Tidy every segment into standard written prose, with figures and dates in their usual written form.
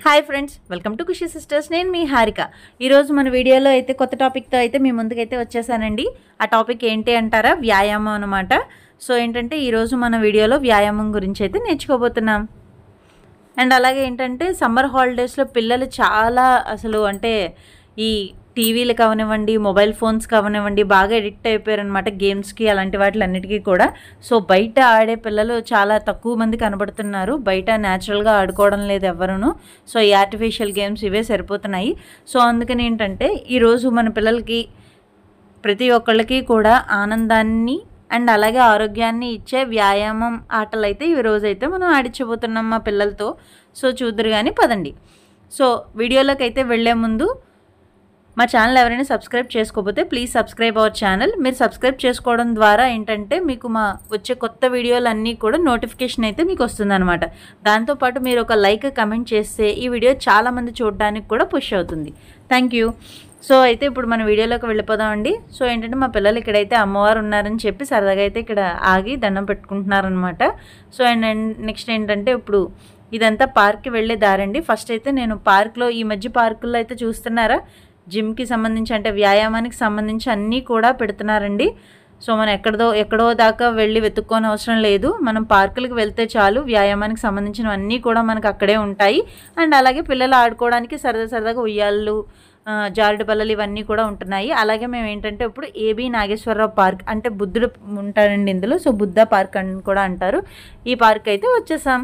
Hi friends, welcome to Khushi sisters. నేను మీ హారిక. ఈరోజు మన వీడియోలో అయితే కొత్త టాపిక్తో అయితే మీ ముందుకైతే వచ్చేసానండి. ఆ టాపిక్ ఏంటి అంటారా? వ్యాయామం అనమాట. సో ఏంటంటే ఈరోజు మన వీడియోలో వ్యాయామం గురించి అయితే నేర్చుకోబోతున్నాం. అండ్ అలాగే ఏంటంటే సమ్మర్ హాలిడేస్లో పిల్లలు చాలా అసలు అంటే ఈ టీవీలు కావనివ్వండి, మొబైల్ ఫోన్స్ కావనివ్వండి, బాగా ఎడిక్ట్ అయిపోయారనమాట గేమ్స్కి, అలాంటి వాటిలన్నిటికీ కూడా. సో బయట ఆడే పిల్లలు చాలా తక్కువ మంది కనబడుతున్నారు. బయట న్యాచురల్గా ఆడుకోవడం లేదు ఎవరును. సో ఈ ఆర్టిఫిషియల్ గేమ్స్ ఇవే సరిపోతున్నాయి. సో అందుకని ఏంటంటే ఈరోజు మన పిల్లలకి ప్రతి ఒక్కళ్ళకి కూడా ఆనందాన్ని అండ్ అలాగే ఆరోగ్యాన్ని ఇచ్చే వ్యాయామం ఆటలు అయితే ఈ రోజు అయితే మనం ఆడించబోతున్నాం మా పిల్లలతో. సో చూద్దరు కానీ పదండి. సో వీడియోలోకి అయితే వెళ్ళే ముందు మా ఛానల్ ఎవరైనా సబ్స్క్రైబ్ చేసుకోకపోతే ప్లీజ్ సబ్స్క్రైబ్ అవర్ ఛానల్. మీరు సబ్స్క్రైబ్ చేసుకోవడం ద్వారా ఏంటంటే మీకు మా వచ్చే కొత్త వీడియోలు అన్నీ కూడా నోటిఫికేషన్ అయితే మీకు వస్తుందన్నమాట. దాంతోపాటు మీరు ఒక లైక్ కమెంట్ చేస్తే ఈ వీడియో చాలామంది చూడడానికి కూడా పుష్ అవుతుంది. Thank you. సో అయితే ఇప్పుడు మన వీడియోలోకి వెళ్ళిపోదామండి. సో ఏంటంటే మా పిల్లలు ఇక్కడైతే అమ్మవారు ఉన్నారని చెప్పి సరదాగా అయితే ఇక్కడ ఆగి దండం పెట్టుకుంటున్నారనమాట. సో అండ్ నెక్స్ట్ ఏంటంటే ఇప్పుడు ఇదంతా పార్క్కి వెళ్ళే దారండి. ఫస్ట్ అయితే నేను పార్క్లో ఈ మధ్య పార్కుల్లో అయితే చూస్తున్నారా, జిమ్కి సంబంధించి అంటే వ్యాయామానికి సంబంధించి అన్నీ కూడా పెడుతున్నారండి. సో మనం ఎక్కడో దాకా వెళ్ళి వెతుక్కోని అవసరం లేదు. మనం పార్కులకు వెళ్తే చాలు, వ్యాయామానికి సంబంధించినవన్నీ కూడా మనకు అక్కడే ఉంటాయి. అండ్ అలాగే పిల్లలు ఆడుకోవడానికి సరదాగా ఉయ్యాళ్ళు, జారుడు బల్లలు ఇవన్నీ కూడా ఉంటున్నాయి. అలాగే మేము ఏంటంటే ఇప్పుడు ఏబీ నాగేశ్వరరావు పార్క్ అంటే బుద్ధుడు ఉంటారండి ఇందులో. సో బుద్ధ పార్క్ అని కూడా అంటారు. ఈ పార్క్ అయితే వచ్చేసాం.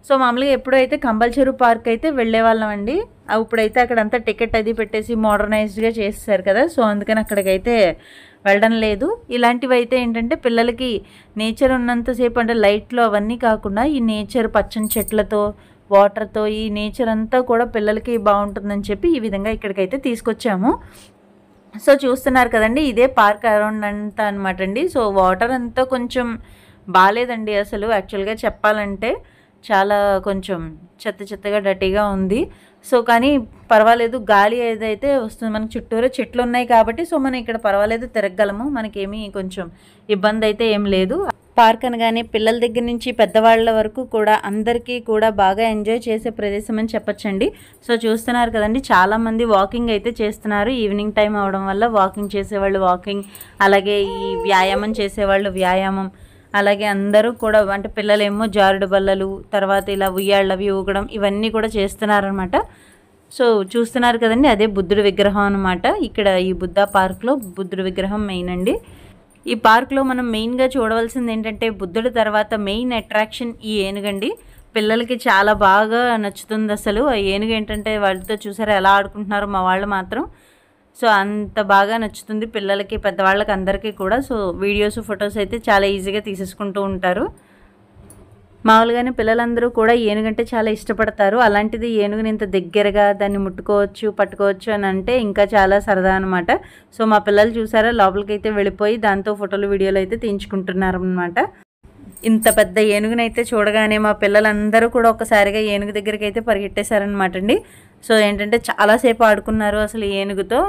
సో మామూలుగా ఎప్పుడైతే కంపల్సరీ పార్క్ అయితే వెళ్ళే వాళ్ళం అండి. ఇప్పుడైతే అక్కడంతా టికెట్ అది పెట్టేసి మోడర్నైజ్డ్గా చేస్తారు కదా. సో అందుకని అక్కడికైతే వెళ్ళడం లేదు. ఇలాంటివి అయితే ఏంటంటే పిల్లలకి నేచర్ ఉన్నంతసేపు అంటే లైట్లో అవన్నీ కాకుండా ఈ నేచర్ పచ్చని చెట్లతో వాటర్తో ఈ నేచర్ అంతా కూడా పిల్లలకి బాగుంటుందని చెప్పి ఈ విధంగా ఇక్కడికైతే తీసుకొచ్చాము. సో చూస్తున్నారు కదండి, ఇదే పార్క్ అరౌండ్ అంతా అనమాట అండి. సో వాటర్ అంతా కొంచెం బాగాలేదండి అసలు. యాక్చువల్గా చెప్పాలంటే చాలా కొంచెం చెత్తగా డర్టీగా ఉంది. సో కానీ పర్వాలేదు, గాలి ఏదైతే వస్తుంది మనకి చుట్టూరా చెట్లు ఉన్నాయి కాబట్టి సో మనం ఇక్కడ పర్వాలేదు తిరగగలము. మనకేమీ కొంచెం ఇబ్బంది అయితే ఏం లేదు. పార్క్ అనగానే పిల్లల దగ్గర నుంచి పెద్దవాళ్ళ వరకు కూడా అందరికీ కూడా బాగా ఎంజాయ్ చేసే ప్రదేశం అని చెప్పచ్చండి. సో చూస్తున్నారు కదండి, చాలామంది వాకింగ్ అయితే చేస్తున్నారు. ఈవినింగ్ టైం అవడం వల్ల వాకింగ్ చేసేవాళ్ళు వాకింగ్, అలాగే ఈ వ్యాయామం చేసేవాళ్ళు వ్యాయామం, అలాగే అందరూ కూడా అంటే పిల్లలేమో జారుడు బల్లలు, తర్వాత ఇలా ఉయ్యాళ్ళవి ఊగడం ఇవన్నీ కూడా చేస్తున్నారనమాట. సో చూస్తున్నారు కదండి, అదే బుద్ధుడి విగ్రహం అనమాట. ఇక్కడ ఈ బుద్ధ పార్క్లో బుద్ధుడి విగ్రహం మెయిన్ అండి. ఈ పార్క్లో మనం మెయిన్గా చూడవలసింది ఏంటంటే బుద్ధుడి తర్వాత మెయిన్ అట్రాక్షన్ ఈ ఏనుగండి. పిల్లలకి చాలా బాగా నచ్చుతుంది అసలు. ఆ ఏనుగు ఏంటంటే వాళ్ళతో చూసారా ఎలా ఆడుకుంటున్నారు మా వాళ్ళు మాత్రం. సో అంత బాగా నచ్చుతుంది పిల్లలకి పెద్దవాళ్ళకి అందరికీ కూడా. సో వీడియోస్ ఫొటోస్ అయితే చాలా ఈజీగా తీసేసుకుంటూ ఉంటారు. మామూలుగానే పిల్లలందరూ కూడా ఏనుగంటే చాలా ఇష్టపడతారు. అలాంటిది ఏనుగుని ఇంత దగ్గరగా దాన్ని ముట్టుకోవచ్చు పట్టుకోవచ్చు అని అంటే ఇంకా చాలా సరదా అనమాట. సో మా పిల్లలు చూసారా లోపలికి అయితే వెళ్ళిపోయి దాంతో ఫోటోలు వీడియోలు అయితే తీయించుకుంటున్నారు అనమాట. ఇంత పెద్ద ఏనుగునైతే చూడగానే మా పిల్లలందరూ కూడా ఒక్కసారిగా ఏనుగు దగ్గరికి అయితే పరిగెట్టేశారనమాట అండి. సో ఏంటంటే చాలాసేపు ఆడుకున్నారు అసలు ఏనుగుతో.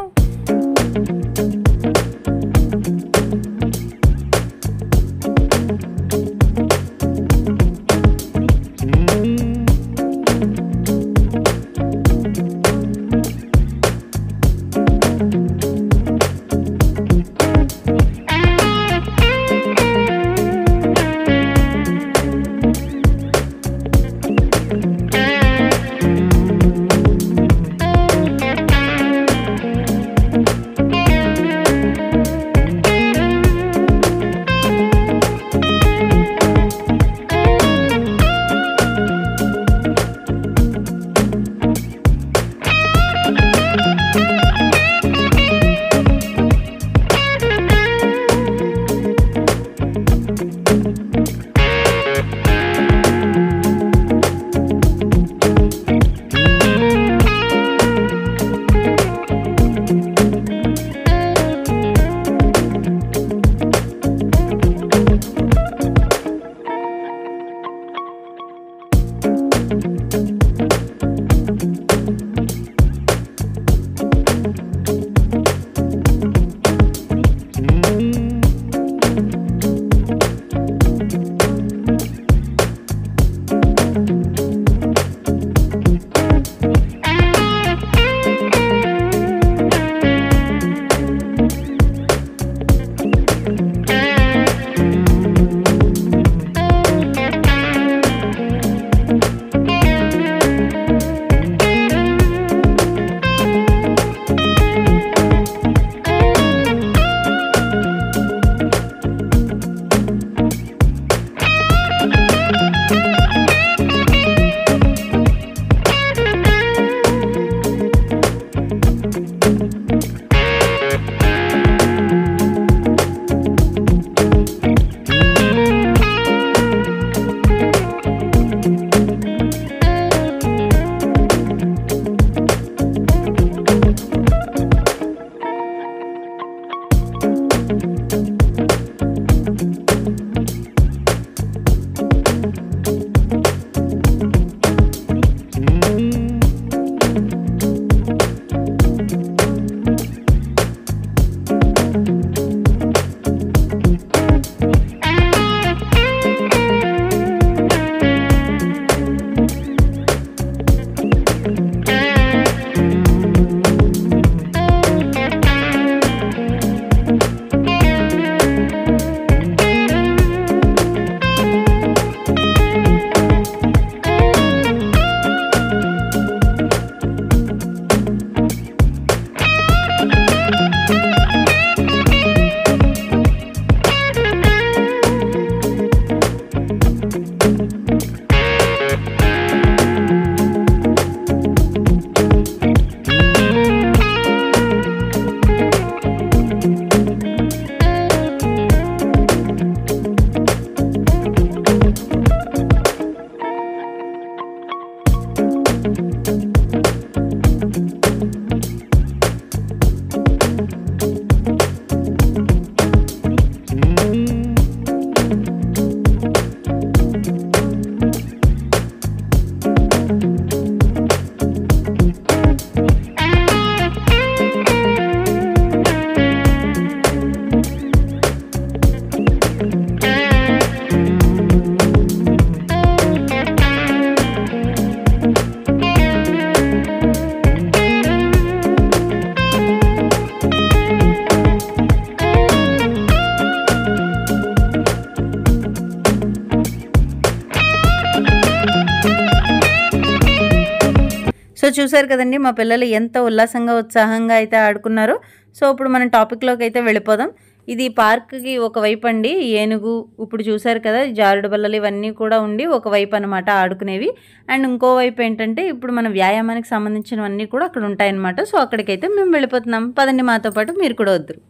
సో చూసారు కదండి మా పిల్లలు ఎంత ఉల్లాసంగా ఉత్సాహంగా అయితే ఆడుకున్నారో. సో ఇప్పుడు మనం టాపిక్లోకి అయితే వెళ్ళిపోదాం. ఇది పార్క్కి ఒకవైపు అండి ఏనుగు, ఇప్పుడు చూసారు కదా జారుడు బల్లలు ఇవన్నీ కూడా ఉండి ఒకవైపు అనమాట ఆడుకునేవి. అండ్ ఇంకోవైపు ఏంటంటే ఇప్పుడు మన వ్యాయామానికి సంబంధించినవన్నీ కూడా అక్కడ ఉంటాయన్నమాట. సో అక్కడికైతే మేము వెళ్ళిపోతున్నాం. పదండి మాతో పాటు మీరు కూడా వద్దురు.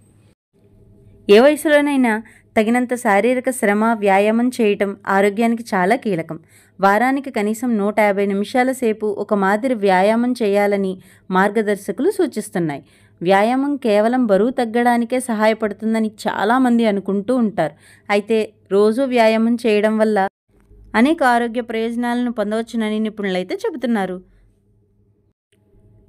ఏ వయసులోనైనా తగినంత శారీరక శ్రమ, వ్యాయామం చేయటం ఆరోగ్యానికి చాలా కీలకం. వారానికి కనీసం 150 నిమిషాల సేపు ఒక మాదిరి వ్యాయామం చేయాలని మార్గదర్శకులు సూచిస్తున్నాయి. వ్యాయామం కేవలం బరువు తగ్గడానికే సహాయపడుతుందని చాలామంది అనుకుంటూ ఉంటారు. అయితే రోజు వ్యాయామం చేయడం వల్ల అనేక ఆరోగ్య ప్రయోజనాలను పొందవచ్చునని నిపుణులైతే చెబుతున్నారు.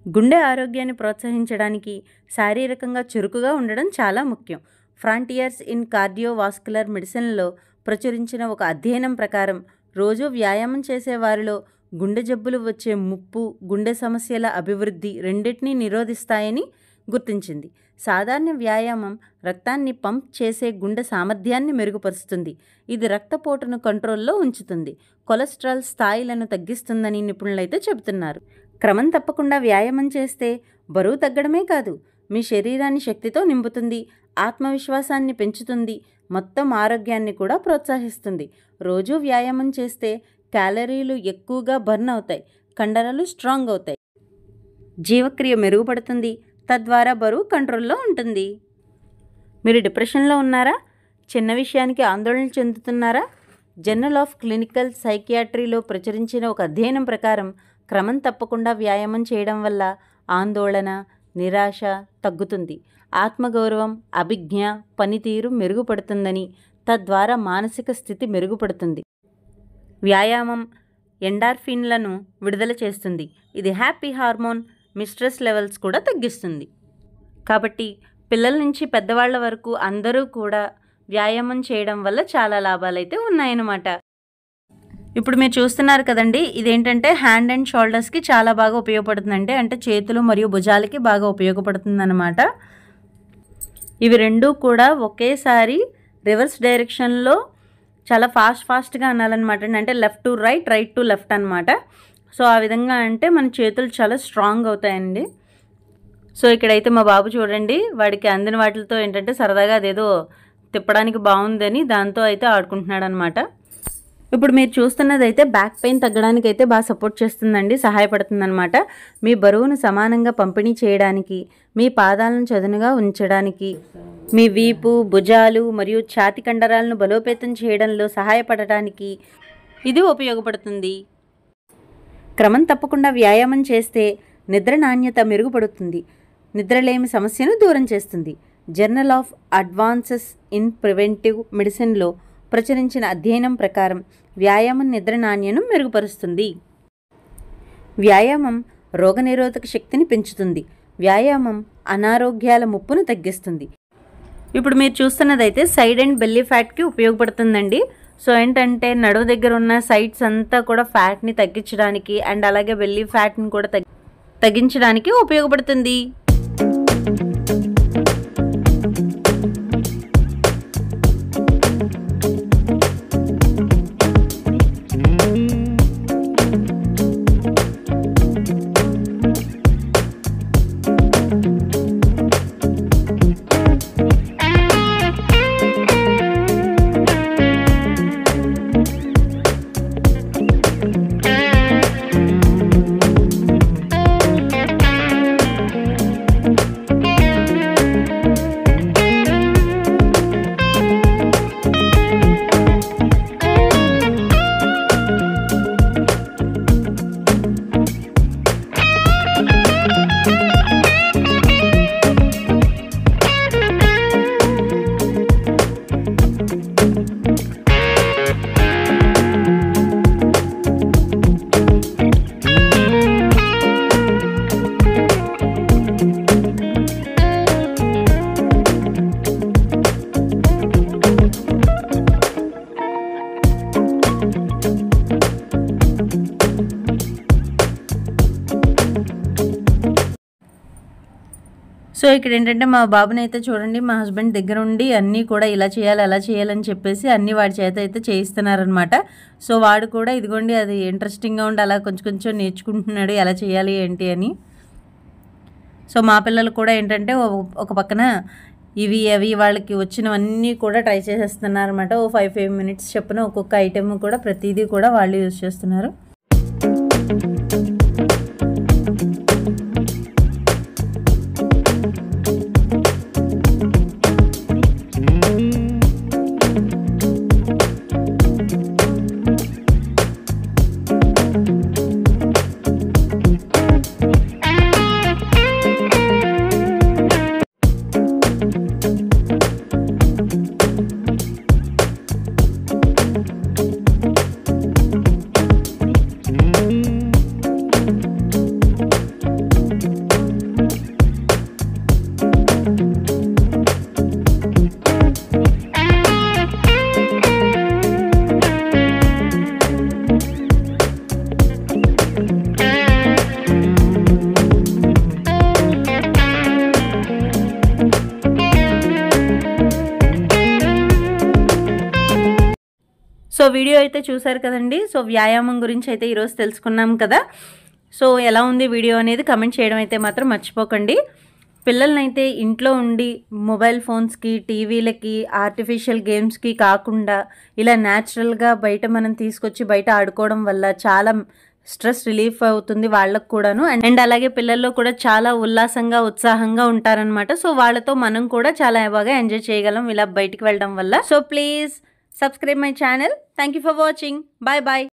గుండె ఆరోగ్యాన్ని ప్రోత్సహించడానికి శారీరకంగా చురుకుగా ఉండడం చాలా ముఖ్యం. ఫ్రాంటియర్స్ ఇన్ కార్డియోవాస్కులర్ మెడిసిన్లో ప్రచురించిన ఒక అధ్యయనం ప్రకారం రోజు వ్యాయామం చేసే వారిలో గుండె జబ్బులు వచ్చే ముప్పు, గుండె సమస్యల అభివృద్ధి రెండింటినీ నిరోధిస్తాయని గుర్తించింది. సాధారణ వ్యాయామం రక్తాన్ని పంప్ చేసే గుండె సామర్థ్యాన్ని మెరుగుపరుస్తుంది. ఇది రక్తపోటును కంట్రోల్లో ఉంచుతుంది, కొలెస్ట్రాల్ స్థాయిలను తగ్గిస్తుందని నిపుణులైతే చెబుతున్నారు. క్రమం తప్పకుండా వ్యాయామం చేస్తే బరువు తగ్గడమే కాదు, మీ శరీరాన్ని శక్తితో నింపుతుంది, ఆత్మవిశ్వాసాన్ని పెంచుతుంది, మొత్తం ఆరోగ్యాన్ని కూడా ప్రోత్సహిస్తుంది. రోజు వ్యాయామం చేస్తే క్యాలరీలు ఎక్కువగా బర్న్ అవుతాయి, కండరాలు స్ట్రాంగ్ అవుతాయి, జీవక్రియ మెరుగుపడుతుంది, తద్వారా బరువు కంట్రోల్లో ఉంటుంది. మీరు డిప్రెషన్లో ఉన్నారా? చిన్న విషయానికి ఆందోళన చెందుతున్నారా? జర్నల్ ఆఫ్ క్లినికల్ సైకియాట్రీలో ప్రచురించిన ఒక అధ్యయనం ప్రకారం క్రమం తప్పకుండా వ్యాయామం చేయడం వల్ల ఆందోళన, నిరాశ తగ్గుతుంది, ఆత్మగౌరవం, అభిజ్ఞ, పనితీరు మెరుగుపడుతుందని, తద్వారా మానసిక స్థితి మెరుగుపడుతుంది. వ్యాయామం ఎండార్ఫిన్లను విడుదల చేస్తుంది. ఇది హ్యాపీ హార్మోన్, మీ స్ట్రెస్ లెవెల్స్ కూడా తగ్గిస్తుంది. కాబట్టి పిల్లల నుంచి పెద్దవాళ్ల వరకు అందరూ కూడా వ్యాయామం చేయడం వల్ల చాలా లాభాలైతే ఉన్నాయన్నమాట. ఇప్పుడు మీరు చూస్తున్నారు కదండి, ఇదేంటంటే హ్యాండ్ అండ్ షోల్డర్స్కి చాలా బాగా ఉపయోగపడుతుందండి. అంటే చేతులు మరియు భుజాలకి బాగా ఉపయోగపడుతుంది అన్నమాట. ఇవి రెండూ కూడా ఒకేసారి రివర్స్ డైరెక్షన్లో చాలా ఫాస్ట్గా అనాలన్నమాట. అంటే left to right, right to left అనమాట. సో ఆ విధంగా అంటే మన చేతులు చాలా స్ట్రాంగ్ అవుతాయండి. సో ఇక్కడైతే మా బాబు చూడండి, వాడికి అందిన వాటితో ఏంటంటే సరదాగా అదేదో తిప్పడానికి బాగుందని దాంతో అయితే ఆడుకుంటున్నాడు అనమాట. ఇప్పుడు మీరు చూస్తున్నది అయితే బ్యాక్ పెయిన్ తగ్గడానికి అయితే బాగా సపోర్ట్ చేస్తుందండి, సహాయపడుతుంది అనమాట. మీ బరువును సమానంగా పంపిణీ చేయడానికి, మీ పాదాలను చదునుగా ఉంచడానికి, మీ వీపు, భుజాలు మరియు ఛాతీ కండరాలను బలోపేతం చేయడంలో సహాయపడటానికి ఇది ఉపయోగపడుతుంది. క్రమం తప్పకుండా వ్యాయామం చేస్తే నిద్ర నాణ్యత మెరుగుపడుతుంది, నిద్రలేమి సమస్యను దూరం చేస్తుంది. Journal of Advances in Preventive మెడిసిన్లో ప్రచురించిన అధ్యయనం ప్రకారం వ్యాయామం నిద్ర నాణ్యతను మెరుగుపరుస్తుంది. వ్యాయామం రోగనిరోధక శక్తిని పెంచుతుంది. వ్యాయామం అనారోగ్యాల ముప్పును తగ్గిస్తుంది. ఇప్పుడు మీరు చూస్తున్నదైతే సైడ్ అండ్ బెల్లీ ఫ్యాట్కి ఉపయోగపడుతుందండి. సో ఏంటంటే నడుము దగ్గర ఉన్న సైడ్స్ అంతా కూడా ఫ్యాట్ని తగ్గించడానికి అండ్ అలాగే బెల్లీ ఫ్యాట్ని కూడా తగ్గించడానికి ఉపయోగపడుతుంది. సో ఇక్కడ ఏంటంటే మా బాబుని అయితే చూడండి, మా హస్బెండ్ దగ్గర ఉండి అన్నీ కూడా ఇలా చేయాలి అలా చేయాలని చెప్పేసి అన్నీ వాడి చేత అయితే చేయిస్తున్నారనమాట. సో వాడు కూడా ఇదిగోండి అది ఇంట్రెస్టింగ్గా ఉండి అలా కొంచెం కొంచెం నేర్చుకుంటున్నాడు ఎలా చేయాలి ఏంటి అని. సో మా పిల్లలు కూడా ఏంటంటే ఒక పక్కన ఇవి అవి వాళ్ళకి వచ్చినవన్నీ కూడా ట్రై చేసేస్తున్నారనమాట. 5 మినిట్స్ చొప్పున ఒక్కొక్క ఐటెం కూడా ప్రతిదీ కూడా వాళ్ళు యూజ్ చేస్తున్నారు. సో వీడియో అయితే చూసారు కదండి. సో వ్యాయామం గురించి అయితే ఈరోజు తెలుసుకున్నాం కదా. సో ఎలా ఉంది వీడియో అనేది కమెంట్ చేయడం అయితే మాత్రం మర్చిపోకండి. పిల్లల్ని అయితే ఇంట్లో ఉండి మొబైల్ ఫోన్స్కి, టీవీలకి, ఆర్టిఫిషియల్ గేమ్స్కి కాకుండా ఇలా న్యాచురల్గా బయట మనం తీసుకొచ్చి బయట ఆడుకోవడం వల్ల చాలా స్ట్రెస్ రిలీఫ్ అవుతుంది వాళ్ళకు కూడాను. అండ్ అలాగే పిల్లల్లో కూడా చాలా ఉల్లాసంగా ఉత్సాహంగా ఉంటారనమాట. సో వాళ్ళతో మనం కూడా చాలా బాగా ఎంజాయ్ చేయగలం ఇలా బయటికి వెళ్ళడం వల్ల. So please subscribe my channel. Thank you for watching. Bye bye.